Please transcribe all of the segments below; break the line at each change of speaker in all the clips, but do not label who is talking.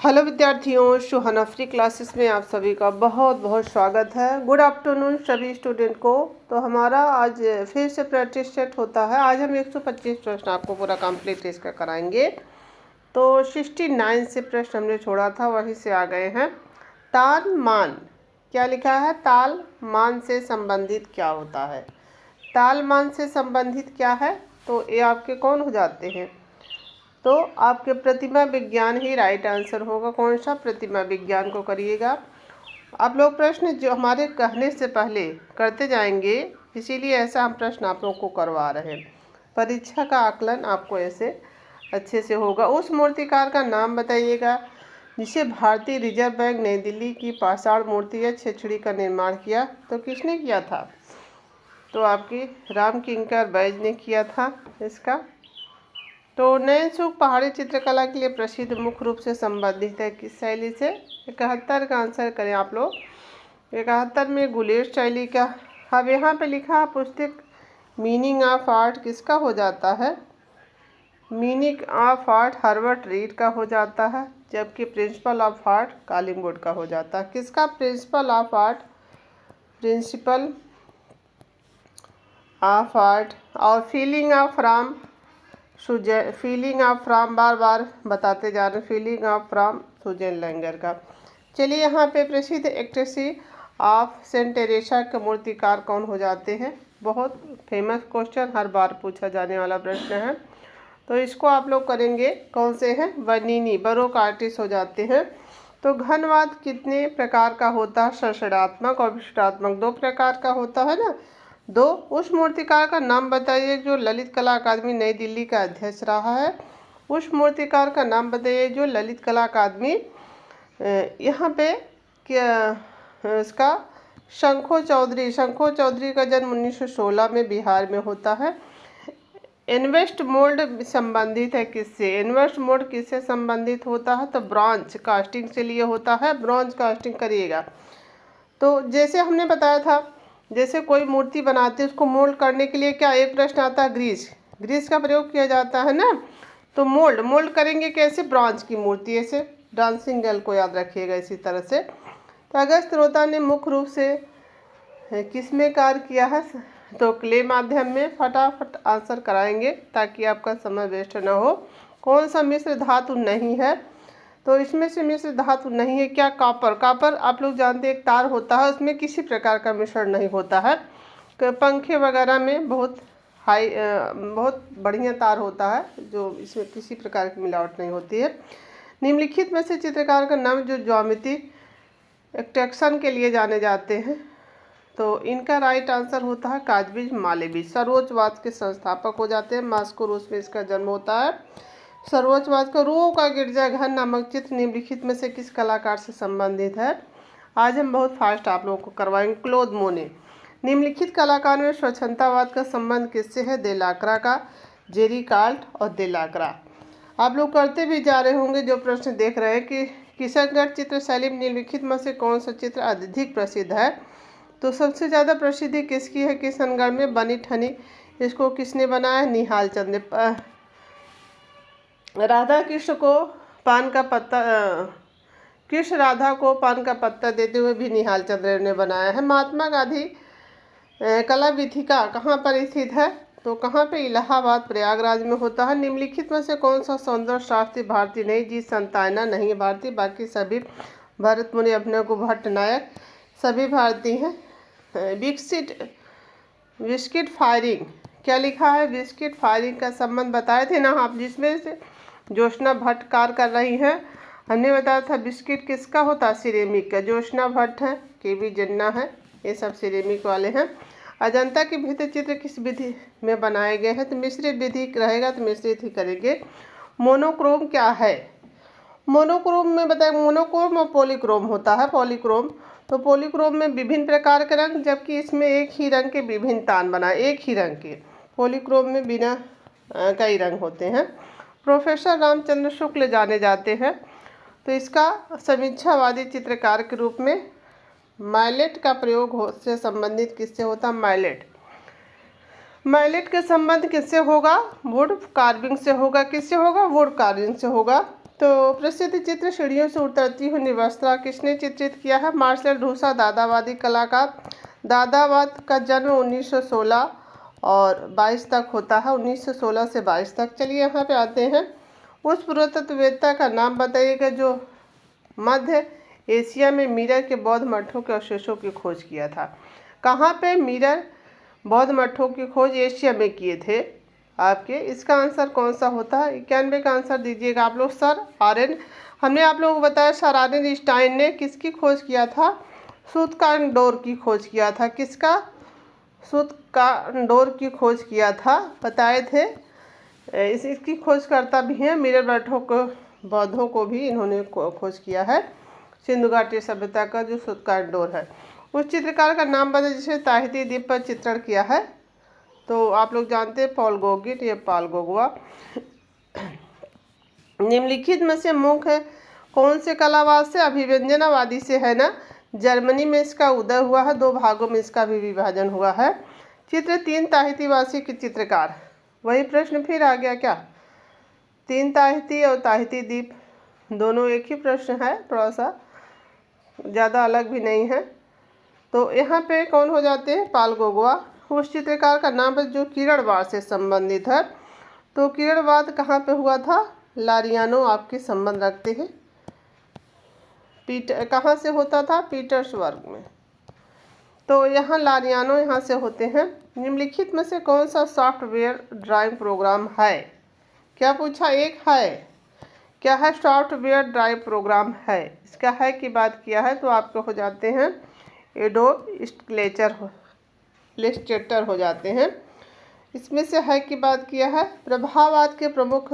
Hello विद्यार्थियों, सुहाना free classes में आप सभी का बहुत बहुत स्वागत है। गुड आफ्टरनून सभी स्टूडेंट को। तो हमारा आज फिर से प्रैक्टिस सेट होता है। आज हम 125 प्रश्न आपको पूरा कंप्लीट इसका कराएंगे। तो 69 से प्रश्न हमने छोड़ा था, वहीं से आ गए हैं। तान मान, क्या लिखा है? ताल मान से संबंधित क्या होता है? ताल मान से संबंधित क्या है? तो ये आपके कौन हो जाते हैं? तो आपके प्रतिमा विज्ञान ही राइट आंसर होगा। कौन सा? प्रतिमा विज्ञान को करिएगा। आप लोग प्रश्न जो हमारे कहने से पहले करते जाएंगे, इसीलिए ऐसा हम प्रश्न आप लोग को करवा रहे हैं। परीक्षा का आकलन आपको ऐसे अच्छे से होगा। उस मूर्तिकार का नाम बताइएगा जिसे भारतीय रिजर्व बैंक नई दिल्ली की पाषाण मूर्ति या छेछड़ी का निर्माण किया। तो किसने किया था? तो आपकी राम किंकर बैज ने किया था इसका। तो नैनसुख पहाड़ी चित्रकला के लिए प्रसिद्ध, मुख्य रूप से संबंधित है किस शैली से? 71 का आंसर करें आप लोग। 71 में गुलेर शैली का। अब यहाँ पे लिखा पुस्तक मीनिंग ऑफ आर्ट किसका हो जाता है? Meaning of art Herbert read का हो जाता है, जबकि प्रिंसिपल ऑफ आर्ट कॉलिंगवुड का हो जाता है। किसका? Principle of art, principle of art. और feeling of form feeling of form, बार बार बताते जा रहे हैं, feeling of form Susanne Langer का। चलिए, यहाँ पे प्रसिद्ध एक्ट्रेसी ऑफ सेंट टेरेसा के मूर्तिकार कौन हो जाते हैं? बहुत फेमस क्वेश्चन, हर बार पूछा जाने वाला प्रश्न है। तो इसको आप लोग करेंगे। कौन से हैं? बर्नीनी, बरोक आर्टिस्ट हो जाते हैं। तो घनवाद कितने प्रकार का होता है? संरचनात्मक और विशिष्टात्मक, दो प्रकार का होता है ना। दो। उस मूर्तिकार का नाम बताइए जो ललित कला अकादमी नई दिल्ली का अध्यक्ष रहा है। उस मूर्तिकार का नाम बताइए जो ललित कला अकादमी यहाँ पे क्या इसका शंखो चौधरी। शंखो चौधरी का जन्म 1916 में बिहार में होता है। इन्वेस्ट मोल्ड संबंधित है किससे? इन्वेस्ट मोल्ड किससे संबंधित होता है? तो ब्रॉन्ज कास्टिंग से लिए होता है। ब्रॉन्ज कास्टिंग करिएगा। तो जैसे हमने बताया था, जैसे कोई मूर्ति बनाते हैं उसको मोल्ड करने के लिए क्या एक प्रश्न आता है? ग्रीस। ग्रीस का प्रयोग किया जाता है ना। तो मोल्ड करेंगे कैसे? ब्रॉन्ज की मूर्ति ऐसे। डांसिंग गर्ल को याद रखिएगा इसी तरह से। तो अगस्त रोता ने मुख्य रूप से किस में कार्य किया है? तो क्ले माध्यम में। फटाफट आंसर कराएंगे ताकि आपका समय वेस्ट ना हो। कौन सा मिश्र धातु नहीं है? तो इसमें से मिश्र धातु नहीं है क्या? कॉपर। कॉपर आप लोग जानते हैं एक तार होता है, उसमें किसी प्रकार का मिश्रण नहीं होता है। पंखे वगैरह में बहुत बहुत बढ़िया तार होता है, जो इसमें किसी प्रकार की मिलावट नहीं होती है। निम्नलिखित में से चित्रकार का नाम जो ज्यामिति एक्सट्रैक्शन के लिए जाने जाते हैं। तो इनका राइट आंसर होता है काजविज मालेविज। सर्वोच्चवाद के संस्थापक हो जाते हैं। मास्को रूस में इसका जन्म होता है। सर्वोच्चवाद का रो का गिरजाघर नामक चित्र निम्नलिखित में से किस कलाकार से संबंधित है? आज हम बहुत फास्ट आप लोगों को करवाएंगे। क्लोद मोने। निम्नलिखित कलाकार में स्वच्छंदतावाद का संबंध किससे है? देलाक्रा का, जेरी कार्ल्ट और देलाक्रा। आप लोग करते भी जा रहे होंगे जो प्रश्न देख रहे हैं कि किशनगढ़ चित्र शैली में निम्नलिखित में से कौन सा चित्र अधिक प्रसिद्ध है? तो सबसे ज़्यादा प्रसिद्धि किसकी है? किशनगढ़ में बनी ठनी। इसको किसने बनाया? निहाल चंद ने। राधा कृष्ण को पान का पत्ता कृष्ण राधा को पान का पत्ता देते हुए भी निहाल चंद्र ने बनाया है। महात्मा गांधी कला वीथिका कहाँ पर स्थित है? तो कहाँ पे? इलाहाबाद प्रयागराज में होता है। निम्नलिखित में से कौन सा सौंदर्य शास्त्री भारतीय नहीं? जी संतायना नहीं है भारतीय, बाकी सभी भरत मुनि, अभिनव को भट्ट नायक सभी भारतीय हैं। विस्किट फायरिंग, क्या लिखा है? विस्किट फायरिंग का संबंध बताए थे ना आप, जिसमें से ज्योत्सना भट्ट कार्य कर रही हैं। हमने बताया था बिस्किट किसका होता है? सिरेमिक का। ज्योत्सना भट्ट है, केवी जन्ना है, ये सब सिरेमिक वाले हैं। अजंता के भित्ति चित्र किस विधि में बनाए गए हैं? तो मिश्रित विधि रहेगा, तो मिश्रित ही करेंगे। मोनोक्रोम क्या है? मोनोक्रोम में बताए, मोनोक्रोम और पॉलीक्रोम होता है। पॉलीक्रोम, तो पॉलीक्रोम में विभिन्न प्रकार के रंग, जबकि इसमें एक ही रंग के विभिन्न तान बनाए, एक ही रंग के। पॉलीक्रोम में बिना कई रंग होते हैं। प्रोफेसर रामचंद्र शुक्ल जाने जाते हैं। तो इसका समीक्षावादी चित्रकार के रूप में माइलेट का प्रयोग से संबंधित किससे होता? माइलेट। के संबंध किससे होगा? वुड कार्विंग से होगा। किससे होगा? वुड कार्विंग से होगा। तो प्रसिद्ध चित्र सीढ़ियों से उतरती हुई निर्वस्त्रा किसने चित्रित किया है? मार्शल ढूसा, दादावादी कलाकार। दादावाद का जन्म 1916 और 22 तक होता है, 1916 से 22 तक। चलिए यहाँ पे आते हैं। उस पुरातत्ववेत्ता का नाम बताइएगा जो मध्य एशिया में मिरर के बौद्ध मठों के अवशेषों की खोज किया था। कहाँ पे मिरर बौद्ध मठों की खोज एशिया में किए थे आपके? इसका आंसर कौन सा होता है? 91 का आंसर दीजिएगा आप लोग। सर आर्यन, हमने आप लोगों को बताया सर आर्यनस्टाइन ने किसकी खोज किया था? सूत्रकांडोर की खोज किया था। किसका? सूत्रकांडोर की खोज किया था, बताए थे। इसकी खोजकर्ता भी हैं। मिरर मठों को बौद्धों को भी इन्होंने खोज किया है। सिंधु घाटी सभ्यता का जो सूत्रकांडोर है। उस चित्रकार का नाम बताइए जिसने ताहिती द्वीप पर चित्रण किया है। तो आप लोग जानते हैं पॉल गौगिन या पॉल गोगुआ। निम्नलिखित में से मुख्य कौन से कलावाद से? अभिव्यंजनावादी से, है ना। जर्मनी में इसका उदय हुआ है, 2 भागों में इसका भी विभाजन हुआ है। चित्र 3 ताहितीवासी के चित्रकार। वही प्रश्न फिर आ गया क्या? 3 ताहिती और ताहिती द्वीप दोनों एक ही प्रश्न है, थोड़ा सा ज़्यादा अलग भी नहीं है। तो यहाँ पे कौन हो जाते हैं? पॉल गोगुआ। उस चित्रकार का नाम है जो किरणवाद से संबंधित है। तो किरणवाद कहाँ पे हुआ था? लारियानो आपके संबंध रखते हैं। कहाँ से होता था? पीटर्सबर्ग में। तो यहाँ लारियानो यहाँ से होते हैं। निम्नलिखित में से कौन सा सॉफ्टवेयर ड्राइंग प्रोग्राम है? क्या पूछा? एक है। क्या है? सॉफ्टवेयर ड्राइव प्रोग्राम है। इसका है की बात किया है तो आपके हो जाते हैं एडोब इलस्ट्रेटर हो जाते हैं। इसमें से है की बात किया है। प्रभाववाद के प्रमुख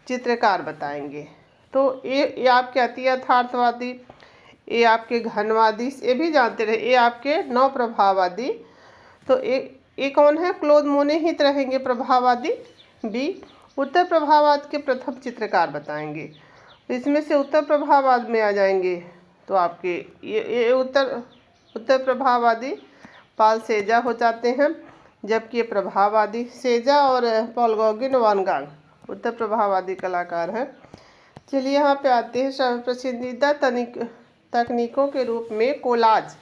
चित्रकार बताएंगे। तो ये आपके अति यथार्थवादी, ये आपके घनवादी, ये भी जानते रहे। ये आपके नव प्रभाववादी। तो ये कौन है? क्लोद मोनेहित रहेंगे प्रभाववादी। बी उत्तर प्रभाववाद के प्रथम चित्रकार बताएंगे। इसमें से उत्तर प्रभाववाद में आ जाएंगे तो आपके ये उत्तर प्रभाववादी पॉल सेजा हो जाते हैं। जबकि ये प्रभाववादी सेजा और पॉल गॉगिन वान गाग उत्तर प्रभाववादी कलाकार हैं। चलिए यहाँ पे आते हैं। सर्वप्रसिद्ध तकनीकों के रूप में कोलाज,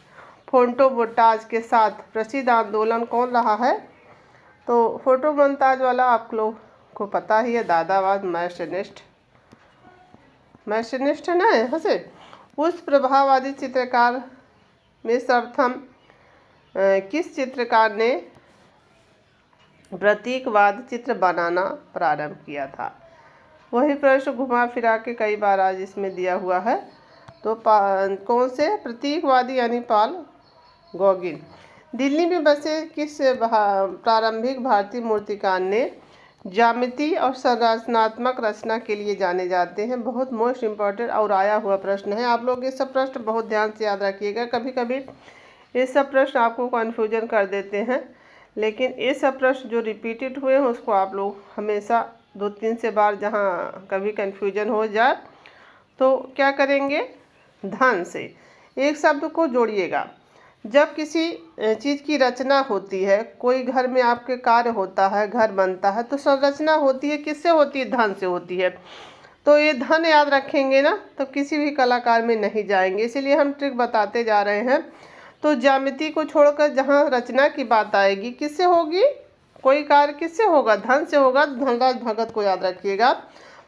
फोटोमोंटाज के साथ प्रसिद्ध आंदोलन कौन रहा है? तो फोटोमोंटाज वाला आप लोग को पता ही है, दादावाद, मैशनिस्ट है ना यहाँ से। उस प्रभाववादी चित्रकार में सर्वप्रथम किस चित्रकार ने प्रतीकवाद चित्र बनाना प्रारंभ किया था? वही प्रश्न घुमा फिरा के कई बार आज इसमें दिया हुआ है। तो कौन से? प्रतीकवादी यानी पॉल गॉगिन। दिल्ली में बसे किस प्रारंभिक भारतीय मूर्तिकार ने ज्यामिति और संरचनात्मक रचना के लिए जाने जाते हैं? बहुत मोस्ट इम्पॉर्टेंट और आया हुआ प्रश्न है। आप लोग ये सब प्रश्न बहुत ध्यान से याद रखिएगा। कभी कभी ये सब प्रश्न आपको कन्फ्यूजन कर देते हैं, लेकिन ये सब प्रश्न जो रिपीटेड हुए हैं उसको आप लोग हमेशा 2-3 से बार, जहाँ कभी कन्फ्यूजन हो जाए तो क्या करेंगे? ध्यान से एक शब्द को जोड़िएगा। जब किसी चीज़ की रचना होती है, कोई घर में आपके कार्य होता है, घर बनता है, तो संरचना होती है, किससे होती है? धन से होती है। तो ये धन याद रखेंगे ना तो किसी भी कलाकार में नहीं जाएंगे। इसीलिए हम ट्रिक बताते जा रहे हैं। तो ज्यामिति को छोड़कर जहाँ रचना की बात आएगी, किससे होगी? कोई कार्य किससे होगा? धन से होगा। धनराज भगत को याद रखिएगा।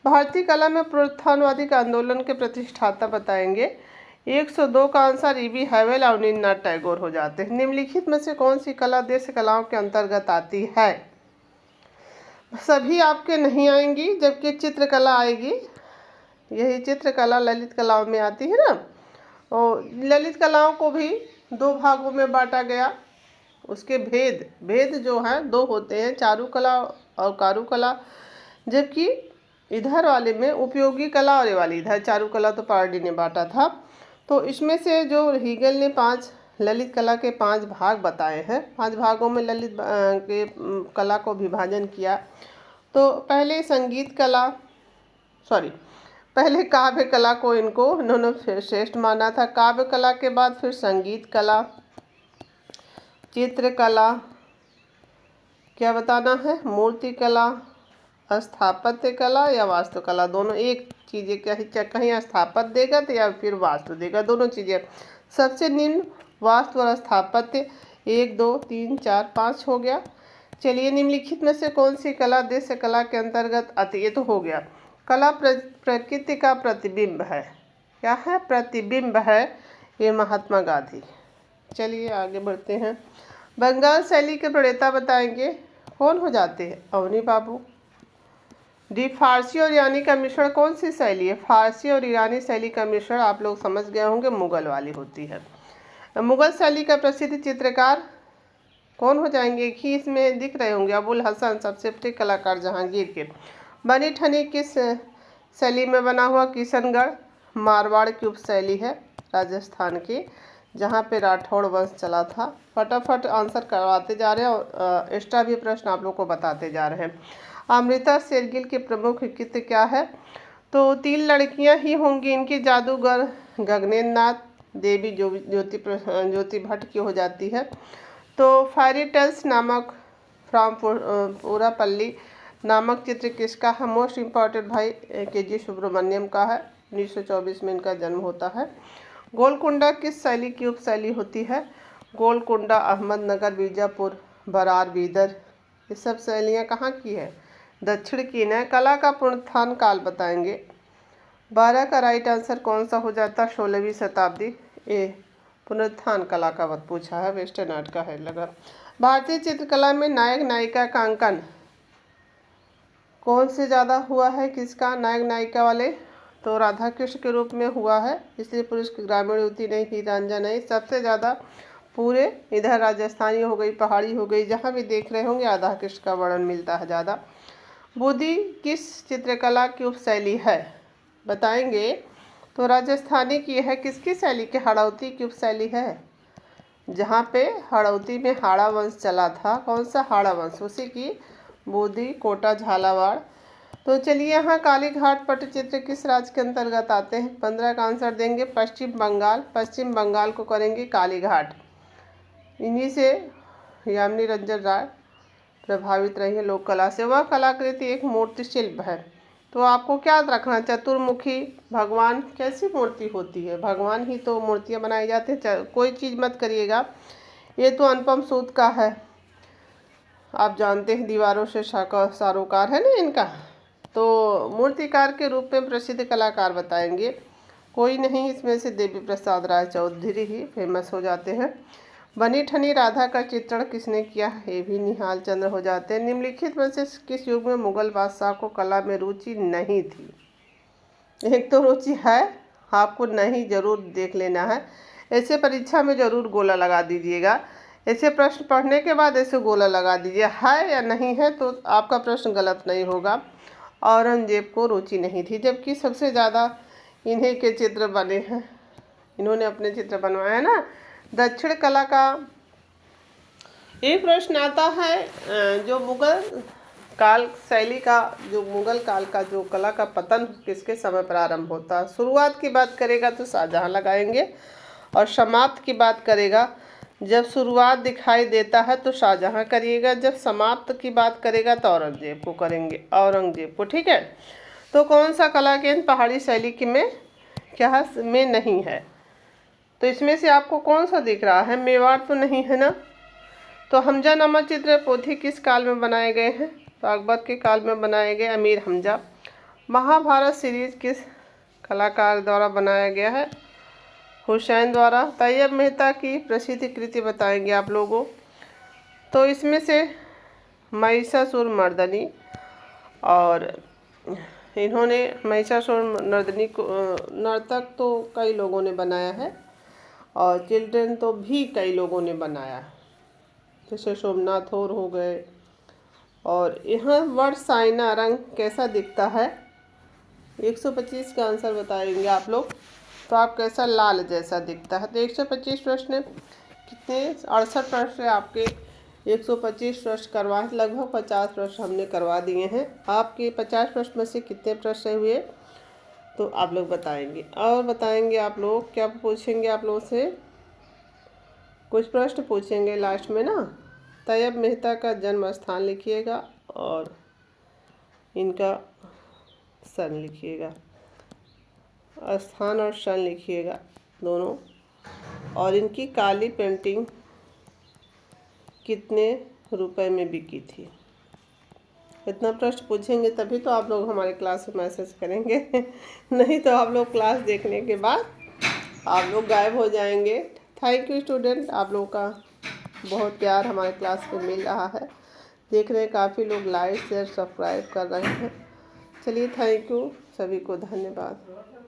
भारतीय कला में पुनरुत्थानवादी के आंदोलन के प्रतिष्ठाता बताएंगे। 102 का आंसर ईवी हैवेल और रवींद्रनाथ टैगोर हो जाते हैं। निम्नलिखित में से कौन सी कला देश कलाओं के अंतर्गत आती है? सभी आपके नहीं आएंगी, जबकि चित्रकला आएगी। यही चित्रकला ललित कलाओं में आती है ना। और ललित कलाओं को भी 2 भागों में बांटा गया। उसके भेद जो हैं 2 होते हैं, चारुकला और कारुकला। जबकि इधर वाले में उपयोगी कला और ये वाली इधर चारुकला तो पारडी ने बांटा था। तो इसमें से जो हीगल ने 5 ललित कला के 5 भाग बताए हैं, 5 भागों में ललित के कला को विभाजन किया। तो पहले काव्य कला को इन्होंने श्रेष्ठ माना था। काव्य कला के बाद फिर संगीत कला, चित्रकला, क्या बताना है, मूर्ति कला, स्थापत्य कला या वास्तुकला, दोनों एक चीज़ें कहीं स्थापत्य देगा तो या फिर वास्तु देगा, दोनों चीज़ें। सबसे निम्न वास्तु और स्थापत्य 1 2 3 4 5 हो गया। चलिए, निम्नलिखित में से कौन सी कला दृश्य कला के अंतर्गत आती है? ये तो हो गया। कला प्रकृति का प्रतिबिंब है। क्या है? प्रतिबिंब है। ये महात्मा गांधी। चलिए आगे बढ़ते हैं। बंगाल शैली के प्रणेता बताएंगे, कौन हो जाते हैं? अवनी बाबू। डी, फारसी और ईरानी का मिश्रण कौन सी शैली है? फारसी और ईरानी शैली का मिश्रण आप लोग समझ गए होंगे, मुगल वाली होती है। मुगल शैली का प्रसिद्ध चित्रकार कौन हो जाएंगे? एक ही इसमें दिख रहे होंगे, अबुल हसन, सबसे बड़े कलाकार जहांगीर के। बनी ठनी किस शैली में बना हुआ? किशनगढ़। मारवाड़ की उपशैली है राजस्थान की, जहाँ पे राठौड़ वंश चला था। फटाफट आंसर करवाते जा रहे हैं और एक्स्ट्रा भी प्रश्न आप लोग को बताते जा रहे हैं। अमृता शेरगिल के प्रमुख कृत्य क्या है? तो 3 लड़कियां ही होंगी इनकी। जादूगर गगनेन्द्र नाथ, देवी ज्योति भट्ट की हो जाती है। तो फेरी टेल्स नामक फ्रॉम पूरापल्ली नामक चित्र किसका है? मोस्ट इम्पॉर्टेंट भाई KG सुब्रमण्यम का है। 1924 में इनका जन्म होता है। गोलकुंडा किस शैली की उपशैली होती है? गोलकुंडा अहमदनगर, बीजापुर, बरार, बीदर, ये सब शैलियाँ कहाँ की है? दक्षिण की न। कला का पुनरुत्थान काल बताएंगे। 12 का राइट आंसर कौन सा हो जाता? 16वीं शताब्दी। ए पुनरुत्थान कला का वक्त पूछा है, वेस्टर्न आर्ट का है लगा। भारतीय चित्रकला में नायक नायिका का अंकन कौन से ज़्यादा हुआ है? किसका? नायक नायिका वाले तो राधा कृष्ण के रूप में हुआ है, इसलिए पुरुष की ग्रामीण युवती नहीं, हीर रांझा नहीं। सबसे ज़्यादा पूरे इधर राजस्थानी हो गई, पहाड़ी हो गई, जहाँ भी देख रहे होंगे राधा कृष्ण का वर्णन मिलता है ज़्यादा। बूंदी किस चित्रकला की उपशैली है? बताएंगे तो राजस्थानी की है। किसकी शैली की? हाड़ौती की उपशैली है, जहाँ पे हाड़ौती में हाड़ा वंश चला था। कौन सा? हाड़ा वंश, उसी की बूंदी, कोटा, झालावाड़। तो चलिए, यहाँ काली घाट पट्टचित्र किस राज्य के अंतर्गत आते हैं? 15 का आंसर देंगे पश्चिम बंगाल। पश्चिम बंगाल को करेंगे काली घाट। इन्हीं से यामिनी रंजन राय प्रभावित रही है लोक कला से। वह कलाकृति एक मूर्ति शिल्प है। तो आपको क्या रखना? चतुर्मुखी भगवान कैसी मूर्ति होती है? भगवान ही तो मूर्तियाँ बनाई जाती हैं। कोई चीज़ मत करिएगा। ये तो अनुपम सूद का है, आप जानते हैं, दीवारों से सारोकार है ना इनका। तो मूर्तिकार के रूप में प्रसिद्ध कलाकार बताएंगे, कोई नहीं, इसमें से देवी प्रसाद राय चौधरी ही फेमस हो जाते हैं। बनी ठनी राधा का चित्रण किसने किया? ये भी निहाल चंद्र हो जाते हैं। निम्नलिखित में से किस युग में मुगल बादशाह को कला में रुचि नहीं थी? एक तो रुचि है, आपको नहीं जरूर देख लेना है। ऐसे परीक्षा में जरूर गोला लगा दीजिएगा। ऐसे प्रश्न पढ़ने के बाद ऐसे गोला लगा दीजिए, है या नहीं है, तो आपका प्रश्न गलत नहीं होगा। औरंगजेब को रुचि नहीं थी, जबकि सबसे ज़्यादा इन्हीं के चित्र बने हैं, इन्होंने अपने चित्र बनवाए हैं ना। दक्षिण कला का एक प्रश्न आता है, जो मुगल काल शैली का, जो मुगल काल का जो कला का पतन किसके समय प्रारंभ होता है? शुरुआत की बात करेगा तो शाहजहां लगाएंगे, और समाप्त की बात करेगा, जब शुरुआत दिखाई देता है तो शाहजहां करिएगा, जब समाप्त की बात करेगा तो औरंगजेब को करेंगे, औरंगजेब को। ठीक है। तो कौन सा कला केंद्र पहाड़ी शैली की में क्या में नहीं है? तो इसमें से आपको कौन सा दिख रहा है? मेवाड़ तो नहीं है ना। तो हमजा नामक चित्र पोथी किस काल में बनाए गए हैं? तो अकबर के काल में बनाए गए, अमीर हमजा। महाभारत सीरीज किस कलाकार द्वारा बनाया गया है? हुसैन द्वारा। तैयब मेहता की प्रसिद्ध कृति बताएंगे आप लोगों। तो इसमें से महिषासुरमर्दिनी, और इन्होंने महिषासुरमर्दिनी को नर्तक तो कई लोगों ने बनाया है, और चिल्ड्रन तो भी कई लोगों ने बनाया, जैसे सोमनाथ और हो गए। और यहाँ वर्णसाइना रंग कैसा दिखता है? 125 का आंसर बताएंगे आप लोग। तो आप कैसा? लाल जैसा दिखता है। तो 125 प्रश्न कितने? 68 प्रश्न आपके 125 प्रश्न करवाए, लगभग 50 प्रश्न हमने करवा दिए हैं। आपके 50 प्रश्न में से कितने प्रश्न हुए तो आप लोग बताएंगे। और बताएंगे आप लोग क्या पूछेंगे, आप लोगों से कुछ प्रश्न पूछेंगे लास्ट में ना। तैयब मेहता का जन्म स्थान लिखिएगा और इनका सन लिखिएगा। स्थान और सन लिखिएगा दोनों। और इनकी काली पेंटिंग कितने रुपए में बिकी थी। इतना प्रश्न पूछेंगे तभी तो आप लोग हमारे क्लास में मैसेज करेंगे नहीं तो आप लोग क्लास देखने के बाद आप लोग गायब हो जाएंगे। थैंक यू स्टूडेंट, आप लोगों का बहुत प्यार हमारे क्लास में मिल रहा है। देख रहे हैं काफ़ी लोग लाइक शेयर सब्सक्राइब कर रहे हैं। चलिए थैंक यू, सभी को धन्यवाद।